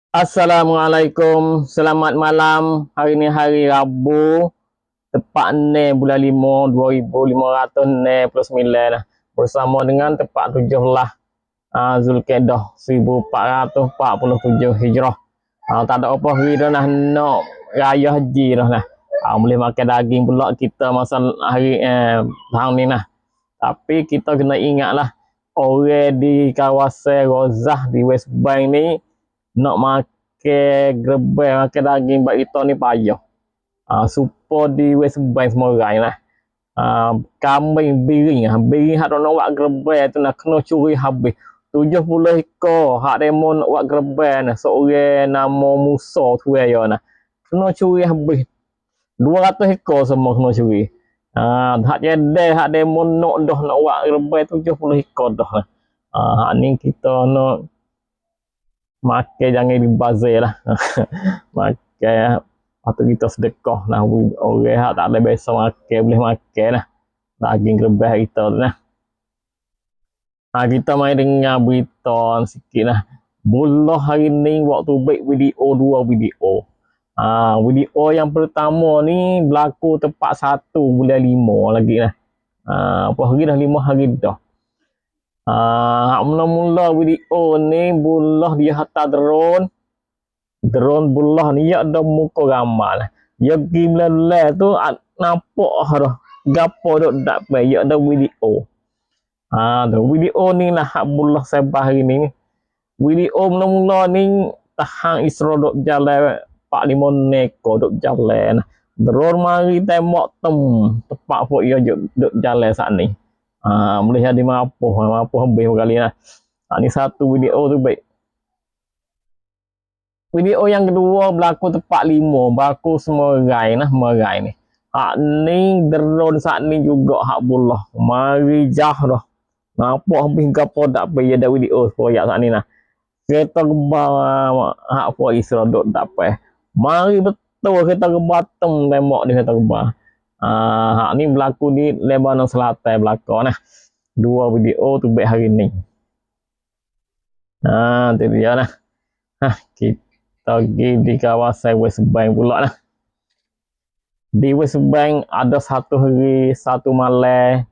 Assalamualaikum, selamat malam. Hari ni hari Rabu, tepat 6 bulan 5 2549 lah. Bersama dengan tepat 17 Zulkaidah 1447 Hijrah. Tak ada apa hari dah nak raya haji dah lah. Boleh makan daging pula kita masa hari tahun ni lah. Tapi kita kena ingatlah orang di kawasan Rozah di West Bank ni nak makan gerbang, makan daging bak kita ni payah. Supaya di West Bank semua orang lah. Kambing, biring hak nak buat gerbang tu nak kena curi habis. 70 ekor hak demo nak buat gerbang nah. Seorang nama Musa tu ya nah. Kena curi habis. 200 ekor semua kena curi. Hak jadi hak demo nak buat gerbang 70 ekor dah. Hak ni kita nak makan jangan dibazir lah. Makan patut kita sedekah lah. Orang yang tak boleh biasa makan boleh makan lah daging gerbah kita tu lah. Kita main dengar berita sikit lah. Bulan hari ni waktu baik video 2 video. Video yang pertama ni berlaku tepat 1 bulan 5 lagi lah. Apa hari dah 5 hari dah. Mula-mula video ni bulah dia hantar drone bulah ni ya ada muka gambar lah. Ya pergi belah tu nampak dah gapo dok dak pe ya ada video. Tu video ni lah hak bulah sebah hari ni. Video mula-mula ni tahang Isra dok jalan 45 neko dok jalan. Drone mari tembak tepat pok ya dok jalan saat ni. Boleh jadi mampu habis kali lah. Ni satu video tu baik. Video yang kedua berlaku tepat 5 berlaku Semerai ni. Ni drone saat ni juga hak bulah mari jah dah. Nampak habis gapo dak pe ada video proyek saat ni nah. Kereta gebang hak Fort Isra dok dak pe. Mari betul kereta gebang tembak di kereta gebang. Hak ni berlaku di Lebanon Selatan belakang nah. 2 video tu baik hari ni. Tu dia lah. Kita pergi di kawasan West Bank pula lah. Di West Bank ada satu hari, satu malam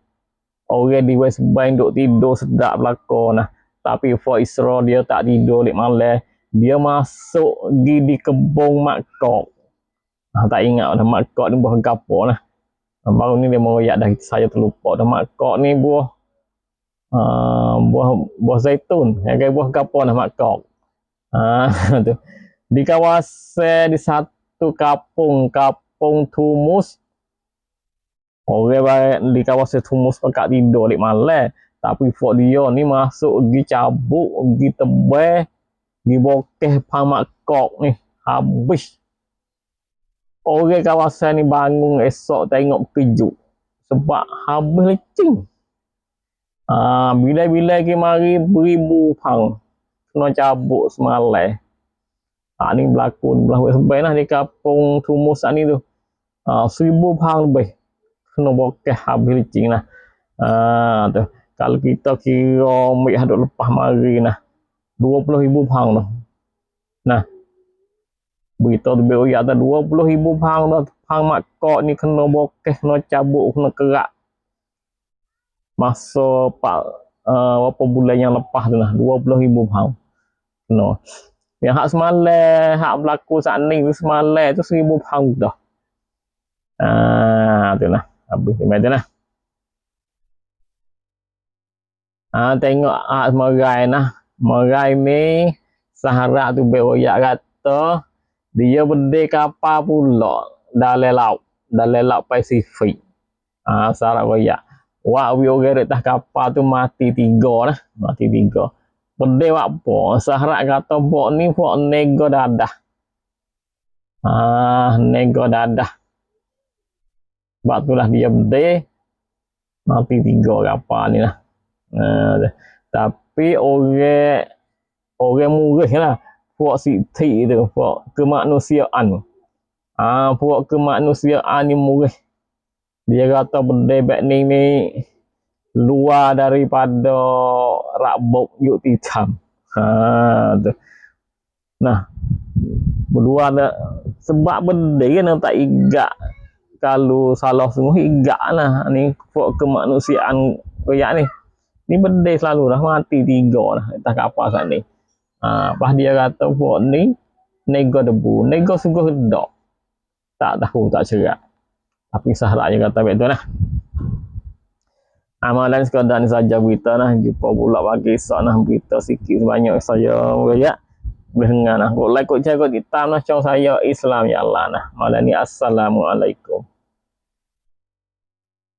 orang di West Bank duk tidur sedap belakang nah. Tapi Fort Isra dia tak tidur di malam. Dia masuk di kebun Mak-Kok. Tak ingat dah Mak-Kok ni buah gapo lah. Baru ni dia meroyak dah saya terlupa dah Mak-Kok ni buah buah zaitun. Yang buah gapo nah Mak-Kok. Tu. Di kawasan di satu kampung Tumus. Orang di kawasan Tumus pakat tidur di malam. Tapi Fort dia ni masuk pergi cabuk, pergi tebal, pergi bokeh pang Mak-Kok ni. Habis. Orang kawasan ni bangun esok tengok kejut. Sebab habis lecing. Bila-bila ke mari beribu pang. Kena cabuk semalam. Ni berlaku belah West Bank lah di kampung Tumus ni tu. 1000 pang lebih. Kena bokeh habis lecing lah. Tu. Kalau kita kira ambil hadut lepas mari nah. 20,000 pang dah. Nah. Berita tu beri ada 20,000 pang dah. Pang Mak-Kok ni kena bokeh, kena cabuk, kena kerak. Masa berapa bulan yang lepas tu lah. 20,000 pang. Kena. Yang hak semalam, hak berlaku saat ni semalam tu 1000 pang dah. Tu lah. Habis macam lah. Tengok Semerai nah. Semerai ni Sahara tu beroyak kata dia berdek kapal pula dalam laut Pasifik. Syarat royak. Wak orang atas kapal tu mati 3 lah. Mati 3. Berdek apa? Syarat kata bok ni bok nego dadah. Nego dadah. Sebab tu lah dia berdek mati 3 kapal ni lah. Tapi orang murih lah. Puak siti tu, puak kemanusiaan. Puak kemanusiaan ni murih. Dia kata berdebak ni luar daripada rakbok yuk titam. Tu. Nah, berdua ada sebab benda kan tak igak kalau salah semua igak lah ni kok kemanusiaan koyak ni benda selalu dah mati tiga dah tak apa saat ni pas dia kata buat ni nego debu nego sungguh dak tak tahu tak cerak tapi sahrak je kata betul lah amalan sekadar ni saja berita lah jumpa pula bagi kisah nah berita sikit sebanyak saya ya boleh dengar lah kok like kok share kok titam lah saya Islam ya Allah nah malam ni assalamualaikum